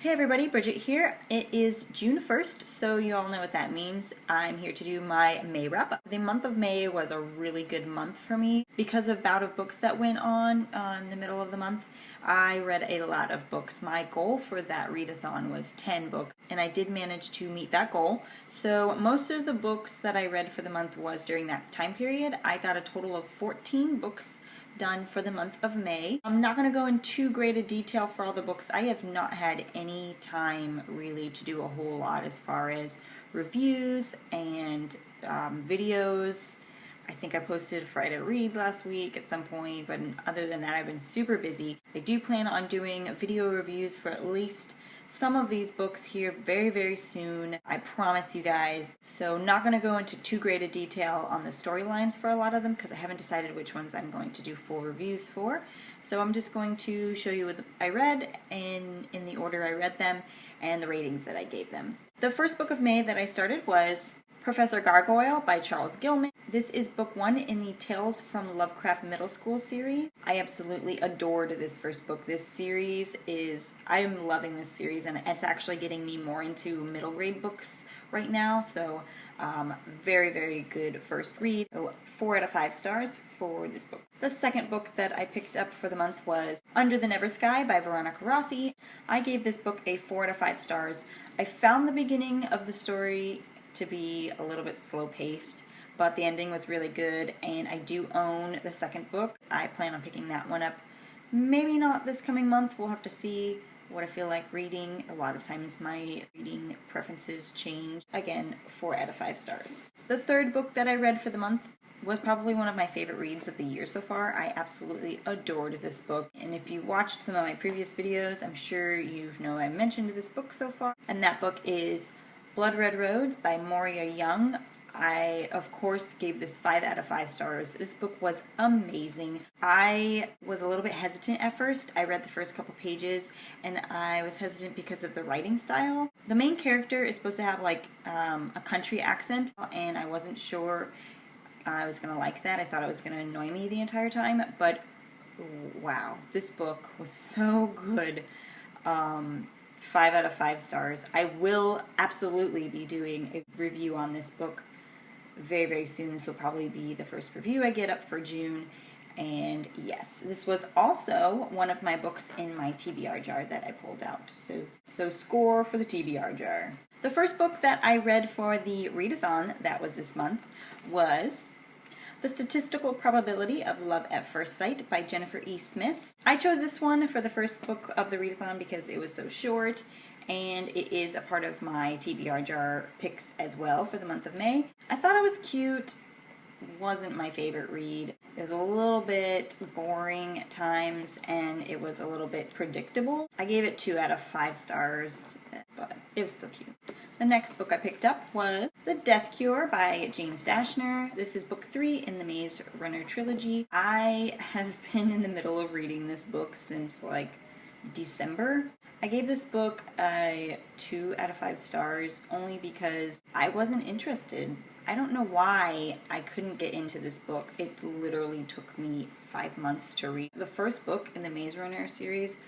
Hey everybody, Bridget here. It is June 1st, so you all know what that means. I'm here to do my May wrap-up. The month of May was a really good month for me. Because of Bout of Books that went on in the middle of the month, I read a lot of books. My goal for that readathon was 10 books, and I did manage to meet that goal. So most of the books that I read for the month was during that time period. I got a total of 14 books done for the month of May. I'm not going to go in too great a detail for all the books. I have not had any time really to do a whole lot as far as reviews and videos. I think I posted Friday Reads last week at some point, but other than that I've been super busy. I do plan on doing video reviews for at least some of these books here very, very soon. I promise you guys. So not going to go into too great a detail on the storylines for a lot of them because I haven't decided which ones I'm going to do full reviews for. So I'm just going to show you what I read in the order I read them and the ratings that I gave them. The first book of May that I started was Professor Gargoyle by Charles Gilman. This is book 1 in the Tales from Lovecraft Middle School series. I absolutely adored this first book. This series I'm loving this series, and it's actually getting me more into middle grade books right now, so very, very good first read. So 4 out of 5 stars for this book. The second book that I picked up for the month was Under the Never Sky by Veronica Rossi. I gave this book a 4 out of 5 stars. I found the beginning of the story to be a little bit slow-paced, but the ending was really good, and I do own the second book. I plan on picking that one up. Maybe not this coming month. We'll have to see what I feel like reading. A lot of times my reading preferences change. Again, 4 out of 5 stars. The third book that I read for the month was probably one of my favorite reads of the year so far. I absolutely adored this book, and if you watched some of my previous videos, I'm sure you know I mentioned this book so far, and that book is Blood Red Roads by Moria Young. I, of course, gave this 5 out of 5 stars. This book was amazing. I was a little bit hesitant at first. I read the first couple pages, and I was hesitant because of the writing style. The main character is supposed to have like a country accent, and I wasn't sure I was going to like that. I thought it was going to annoy me the entire time, but wow, this book was so good. 5 out of 5 stars. I will absolutely be doing a review on this book very, very soon. This will probably be the first review I get up for June. And yes, this was also one of my books in my TBR jar that I pulled out. So score for the TBR jar. The first book that I read for the readathon that was this month was The Statistical Probability of Love at First Sight by Jennifer E. Smith. I chose this one for the first book of the readathon because it was so short, and it is a part of my TBR jar picks as well for the month of May. I thought it was cute. Wasn't my favorite read. It was a little bit boring at times, and it was a little bit predictable. I gave it 2 out of 5 stars, but it was still cute. The next book I picked up was The Death Cure by James Dashner. This is book 3 in the Maze Runner trilogy. I have been in the middle of reading this book since like December. I gave this book a 2 out of 5 stars only because I wasn't interested. I don't know why I couldn't get into this book. It literally took me 5 months to read. The first book in the Maze Runner series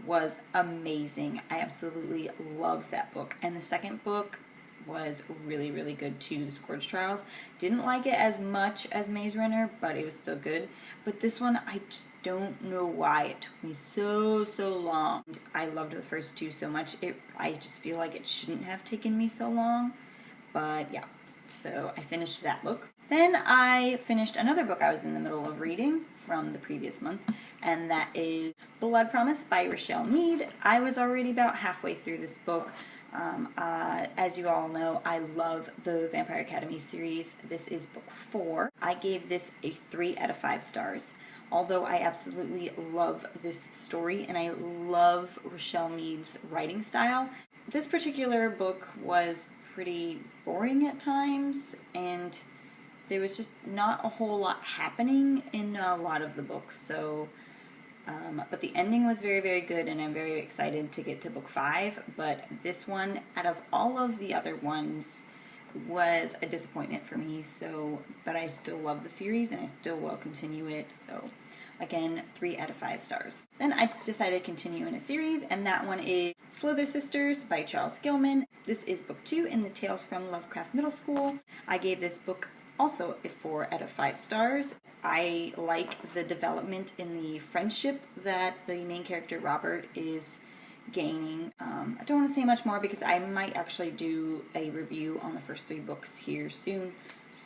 was amazing. I absolutely loved that book. And the second book was really, really good too, The Scourge Trials. Didn't like it as much as Maze Runner, but it was still good. But this one, I just don't know why it took me so long. I loved the first 2 so much. I just feel like it shouldn't have taken me so long. But yeah, so I finished that book. Then I finished another book I was in the middle of reading from the previous month, and that is Blood Promise by Richelle Mead. I was already about halfway through this book. As you all know, I love the Vampire Academy series. This is book 4. I gave this a 3 out of 5 stars. Although I absolutely love this story, and I love Richelle Mead's writing style, this particular book was pretty boring at times, and there was just not a whole lot happening in a lot of the books. So but the ending was very, very good, and I'm very excited to get to book 5. But this one, out of all of the other ones, was a disappointment for me. So, but I still love the series, and I still will continue it. So, again, 3 out of 5 stars. Then I decided to continue in a series, and that one is Slither Sisters by Charles Gilman. This is book 2 in the Tales from Lovecraft Middle School. I gave this book also a 4 out of 5 stars. I like the development in the friendship that the main character Robert is gaining. I don't want to say much more because I might actually do a review on the first 3 books here soon.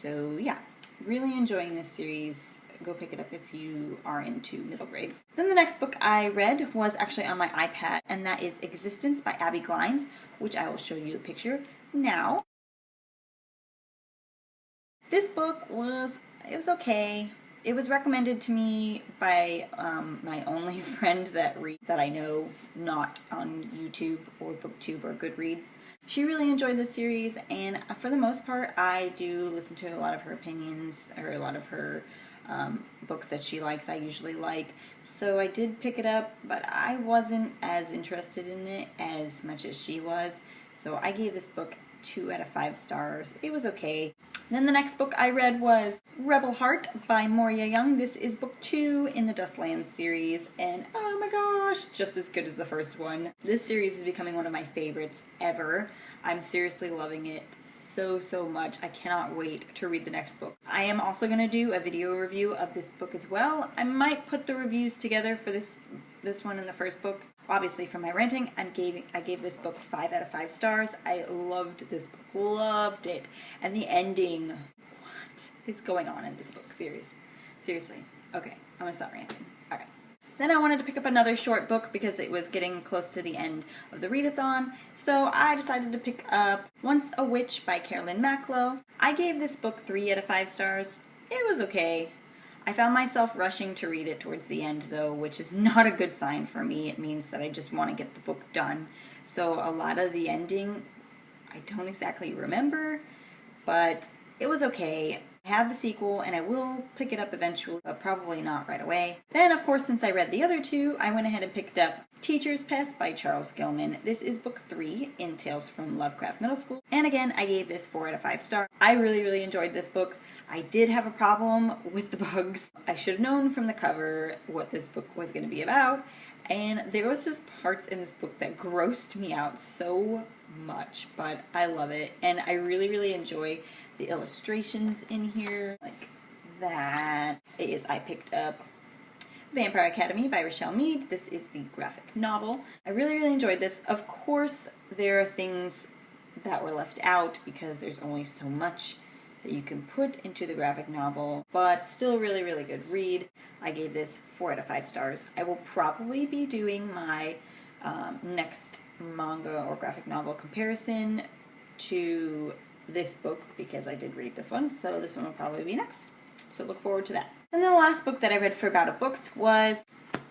So yeah, really enjoying this series. Go pick it up if you are into middle grade. Then the next book I read was actually on my iPad, and that is Existence by Abby Glines, which I will show you the picture now. This book was okay. It was recommended to me by my only friend that I know, not on YouTube or BookTube or Goodreads. She really enjoyed this series, and for the most part, I do listen to a lot of her opinions, or a lot of her books that she likes, I usually like. So I did pick it up, but I wasn't as interested in it as much as she was. So I gave this book 2 out of 5 stars. It was okay. Then the next book I read was Rebel Heart by Moria Young. This is book 2 in the Dustlands series, and oh my gosh, just as good as the first one. This series is becoming one of my favorites ever. I'm seriously loving it so much. I cannot wait to read the next book. I am also going to do a video review of this book as well. I might put the reviews together for this one and the first book. Obviously, for my renting, I gave this book 5 out of 5 stars. I loved this book. Loved it. And the ending. What is going on in this book series? Seriously. Okay, I'm going to stop ranting. Alright. Then I wanted to pick up another short book because it was getting close to the end of the readathon. So I decided to pick up Once a Witch by Carolyn Macklow. I gave this book 3 out of 5 stars. It was okay. I found myself rushing to read it towards the end, though, which is not a good sign for me. It means that I just want to get the book done. So a lot of the ending, I don't exactly remember, but it was okay. I have the sequel, and I will pick it up eventually, but probably not right away. Then, of course, since I read the other 2, I went ahead and picked up Teacher's Pest by Charles Gilman. This is book 3 in Tales from Lovecraft Middle School. And again, I gave this 4 out of 5 stars. I really enjoyed this book. I did have a problem with the bugs. I should have known from the cover what this book was going to be about, and there was just parts in this book that grossed me out so much, but I love it, and I really enjoy the illustrations in here, like that. I picked up Vampire Academy by Richelle Mead. This is the graphic novel. I really enjoyed this. Of course, there are things that were left out because there's only so much that you can put into the graphic novel, but still really good read. I gave this 4 out of 5 stars. I will probably be doing my next manga or graphic novel comparison to this book because I did read this one, so this one will probably be next. So look forward to that. And the last book that I read for About It Books was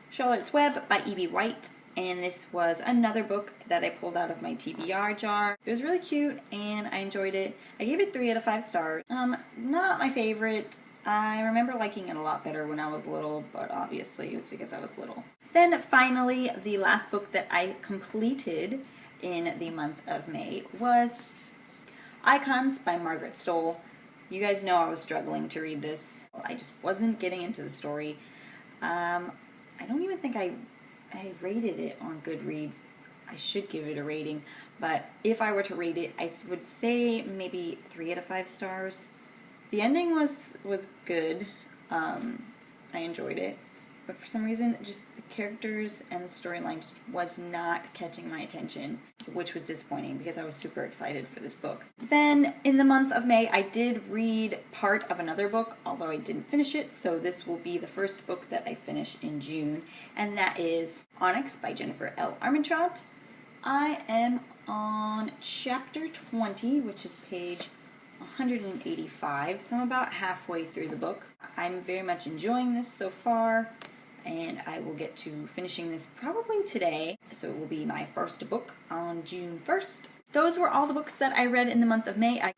Charlotte's Web by E.B. White. And this was another book that I pulled out of my TBR jar. It was really cute, and I enjoyed it. I gave it 3 out of 5 stars. Not my favorite. I remember liking it a lot better when I was little, but obviously it was because I was little. Then finally, the last book that I completed in the month of May was Icons by Margaret Stohl. You guys know I was struggling to read this. I just wasn't getting into the story. I don't even think I rated it on Goodreads. I should give it a rating, but if I were to rate it, I would say maybe 3 out of 5 stars. The ending was good. I enjoyed it, but for some reason, just the characters and the storyline just was not catching my attention, which was disappointing because I was super excited for this book. Then, in the month of May, I did read part of another book, although I didn't finish it, so this will be the first book that I finish in June, and that is Onyx by Jennifer L. Armentrout. I am on chapter 20, which is page 185, so I'm about halfway through the book. I'm very much enjoying this so far, and I will get to finishing this probably today, so it will be my first book on June 1st. Those were all the books that I read in the month of May. I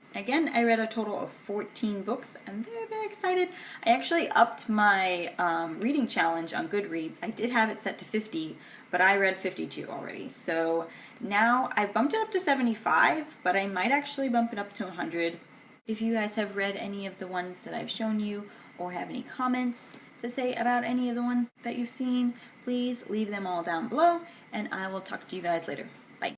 read a total of 14 books. I'm very excited. I actually upped my reading challenge on Goodreads. I did have it set to 50, but I read 52 already. So now I've bumped it up to 75, but I might actually bump it up to 100. If you guys have read any of the ones that I've shown you or have any comments to say about any of the ones that you've seen, please leave them all down below, and I will talk to you guys later. Bye.